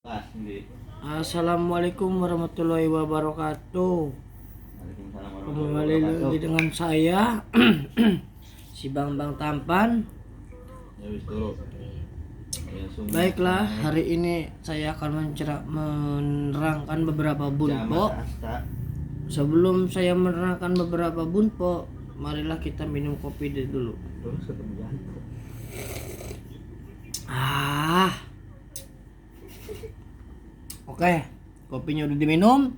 Assalamualaikum warahmatullahi wabarakatuh. Waalaikumsalam Kembali warahmatullahi lagi wabarakatuh. dengan saya si Bang Tampan. Ya wis turu. Baiklah, hari ini saya akan menerangkan beberapa bunpo. Sebelum saya menerangkan beberapa bunpo, marilah kita minum kopi dulu. Terus ketemu jantung. Oke, kopinya udah diminum,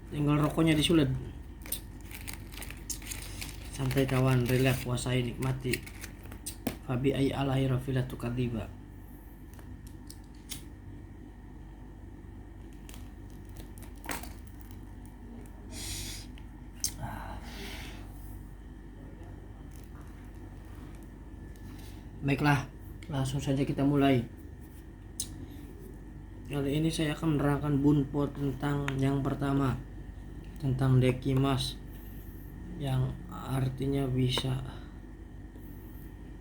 tinggal rokoknya disulet. Santai kawan, relax, kuasai, nikmati. Fabi ay alahi rafilatu kadiba. Baiklah, langsung saja kita mulai. Kali ini saya akan menerangkan bunpo tentang yang pertama, tentang dekimas, yang artinya bisa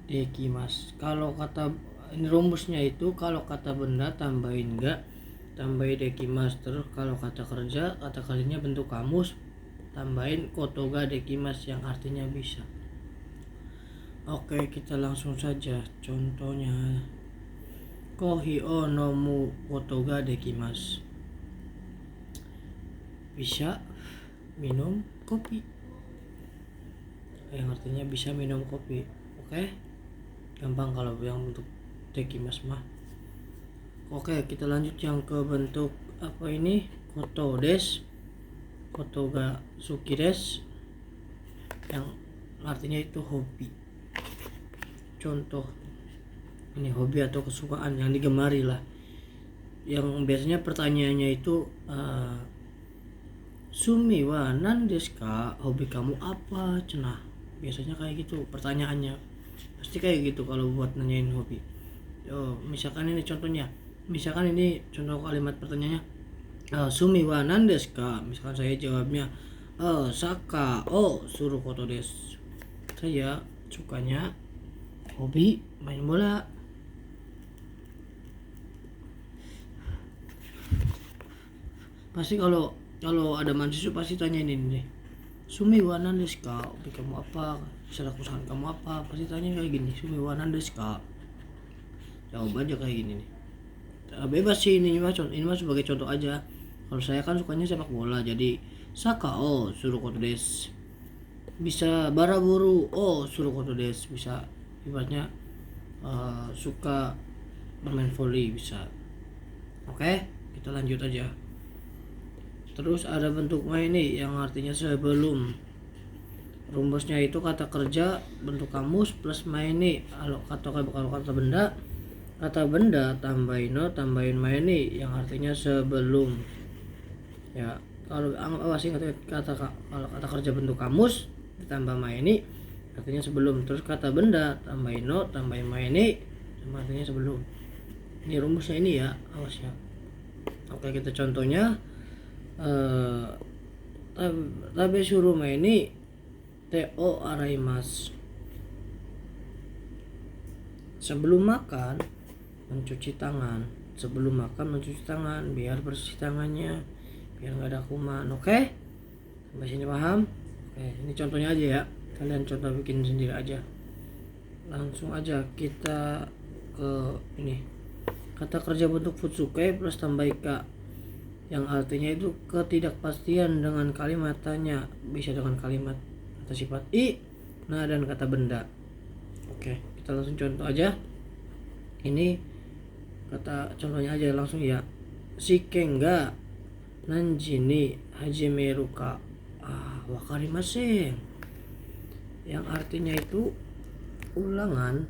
dekimas. Kalau kata ini rumusnya itu, kalau kata benda tambahin enggak, tambahin dekimas. Terus kalau kata kerja, kata kerjanya bentuk kamus, tambahin kotoga dekimas yang artinya bisa. Oke, kita langsung saja. Contohnya kohi o nomu kotoga dekimas, bisa minum kopi, yang artinya bisa minum kopi. Oke, gampang kalau yang untuk dekimas mah. Oke, kita lanjut yang ke bentuk apa ini, koto des, kotoga suki des, yang artinya itu hobi. Contoh ini hobi atau kesukaan yang digemari lah, yang biasanya pertanyaannya itu sumi wa nan desu ka, hobi kamu apa cenah, biasanya kayak gitu pertanyaannya, pasti kayak gitu kalau buat nanyain hobi. Misalkan ini contohnya, misalkan ini contoh kalimat pertanyaannya, sumi wa nan desu ka, misalkan saya jawabnya saka o suru koto desu, saya sukanya hobi main bola. Pasti kalau ada mahasiswa pasti tanya ini nih, sumi wa nan desu ka, hobi kamu apa, kesukaan kamu apa, pasti tanya kayak gini, sumi wa nan desu ka, jawab aja kayak gini nih. Bebas sih, ini mah sebagai contoh aja. Kalau saya kan sukanya sepak bola, jadi saka oh suruh koto des, bisa baraburu oh suruh koto des, bisa ibaratnya suka bermain volley bisa. Oke, kita lanjut aja. Terus ada bentuk maini yang artinya sebelum. Rumusnya itu kata kerja bentuk kamus plus maini. Kalau kata benda tambahin no tambahin maini yang artinya sebelum. Ya, kalau awas ingat kalau kata kerja bentuk kamus ditambah maini artinya sebelum. Terus kata benda tambahin no tambahin maini artinya sebelum. Ini rumusnya ini ya, awas ya. Oke, kita contohnya tabe suruh maini teo araimas, sebelum makan mencuci tangan, sebelum makan mencuci tangan biar bersih tangannya, biar nggak ada kuman. Oke, sampai sini paham? Oke, ini contohnya aja ya, kalian contoh bikin sendiri aja. Langsung aja kita ke ini, kata kerja bentuk futsuke plus tambah ika, yang artinya itu ketidakpastian dengan kalimat tanya, bisa dengan kalimat atau sifat i, nah dan kata benda. Oke, kita langsung contoh aja. Ini kata contohnya aja langsung ya. Shikenga nanji ni hajimeru ka, wakarimasen, yang artinya itu ulangan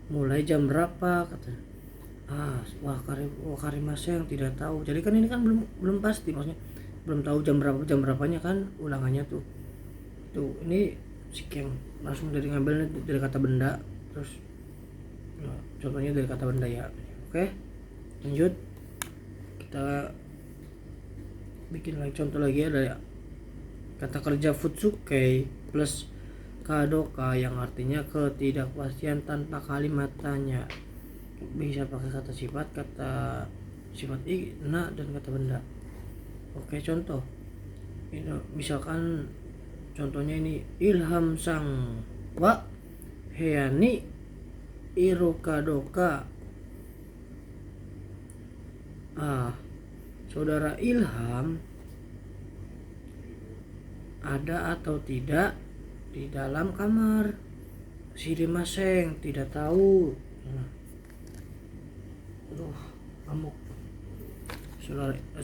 mulai jam berapa kata. Wakarimasen tidak tahu. Jadi kan ini kan belum pasti, maksudnya belum tahu jam berapanya kan ulangannya tuh. Ini shiken langsung dari ngambilnya dari kata benda, terus contohnya dari kata benda ya. Oke, lanjut kita bikin lagi contoh lagi. Ada kata kerja futsuke plus kadoka yang artinya ketidakpastian tanpa kalimat tanya. Bisa pakai kata sifat na dan kata benda. Oke, contoh ini misalkan contohnya ini ilham sang wa heani irokadoka. Saudara Ilham ada atau tidak di dalam kamar? Maseng tidak tahu. Aduh, amuk.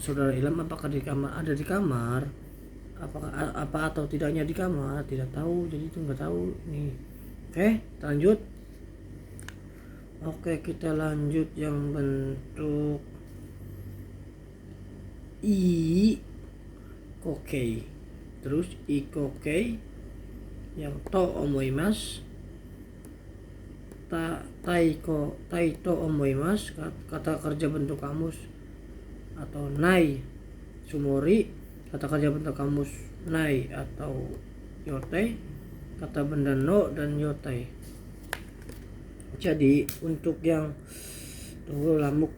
Saudara Ilham apakah di kamar? Ada di kamar. Apakah apa atau tidaknya di kamar? Tidak tahu. Jadi itu nggak tahu nih. Oke, lanjut. Oke, kita lanjut yang bentuk i kokei. Terus i kokei yang to omoimasu, tai to omoimasu kata kerja bentuk kamus, atau nai sumori kata kerja bentuk kamus nai atau yotei kata benda no dan yotei. Jadi untuk yang lamuk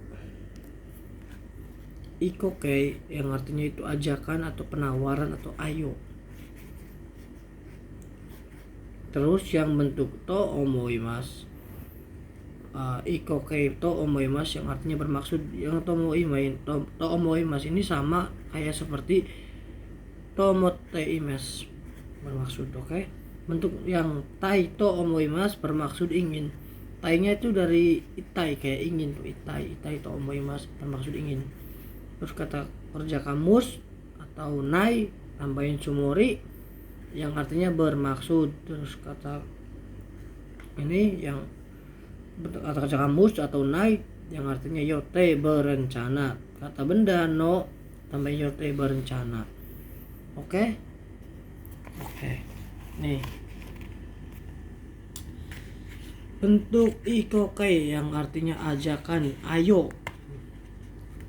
ikokei yang artinya itu ajakan atau penawaran atau ayo. Terus yang bentuk to omoimasu, ikokei to omoimasu yang artinya bermaksud. Yang to omoimasu ini sama kayak seperti tomoteimasu bermaksud. Oke. Bentuk yang tai to omoimasu bermaksud ingin. Tai-nya itu dari itai kayak ingin tuh, itai to omoimasu bermaksud ingin. Terus kata kerja kamus atau nai tambahin sumori yang artinya bermaksud. Terus kata ini yang kata kerja kamus atau nai yang artinya yote berencana. Kata benda no tambahin yote berencana. Oke. Nih bentuk ikokei yang artinya ajakan, ayo.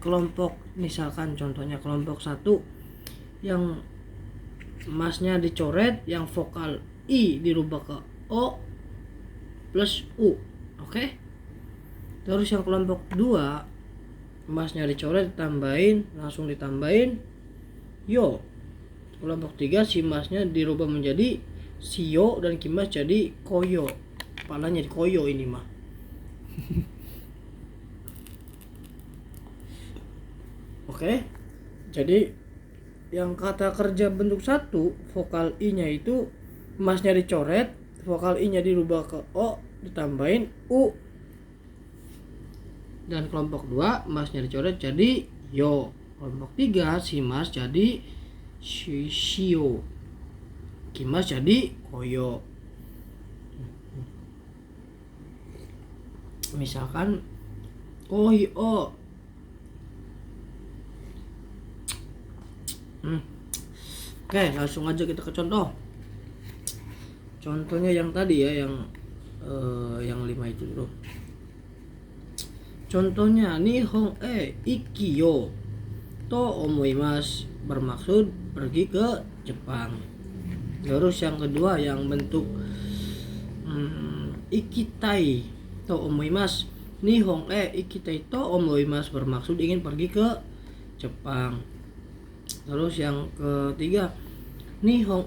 Kelompok misalkan contohnya kelompok 1 yang masnya dicoret, yang vokal i dirubah ke o plus u. Oke. Terus yang kelompok 2 masnya dicoret langsung ditambahin yo. Kelompok 3 si masnya dirubah menjadi sio dan kimas jadi koyo. Kepalanya di koyo ini mah. Oke. Jadi yang kata kerja bentuk 1 vokal i nya itu masnya dicoret, vokal i nya dirubah ke o ditambahin u. Dan kelompok 2 masnya dicoret jadi yo. Kelompok 3 si mas jadi shio, kimas jadi koyo. Misalkan koyo. Oke, langsung aja kita ke contoh. Contohnya yang tadi ya, yang 5 itu dulu. Contohnya nihon ikiyo to omoimasu bermaksud pergi ke Jepang. Terus yang kedua yang bentuk ikitai to omoimasu, nihon ikitai to omoimasu bermaksud ingin pergi ke Jepang. Terus yang ketiga nihon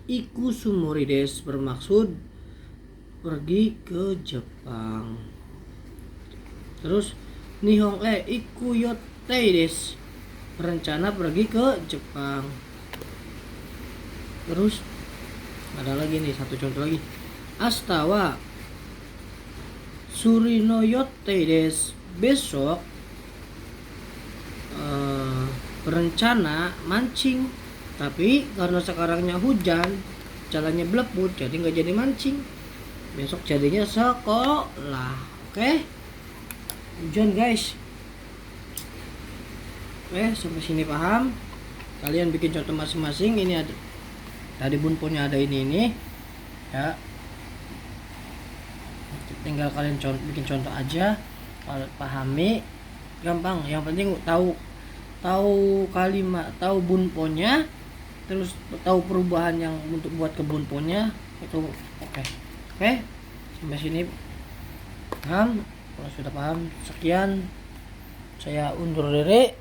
iku sumori desu bermaksud pergi ke Jepang. Terus nihon iku yotei desu berencana pergi ke Jepang. Terus ada lagi nih satu contoh lagi. Astawa surino yotei desu, besok berencana mancing, tapi karena sekarangnya hujan jalannya beleput jadi nggak jadi mancing. Besok jadinya sekolah. Oke. Hujan guys. Sampai sini paham? Kalian bikin contoh masing-masing. Ini ada tadi bunponya ada ini ya. Tinggal kalian bikin contoh aja. Kalau pahami gampang. Yang penting tahu kalimat, tahu bunponya, terus tahu perubahan yang untuk buat ke bunponya. Itu oke. Oke, sampai sini paham? Kalau sudah paham, sekian. Saya undur diri.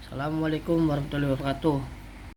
Assalamualaikum warahmatullahi wabarakatuh.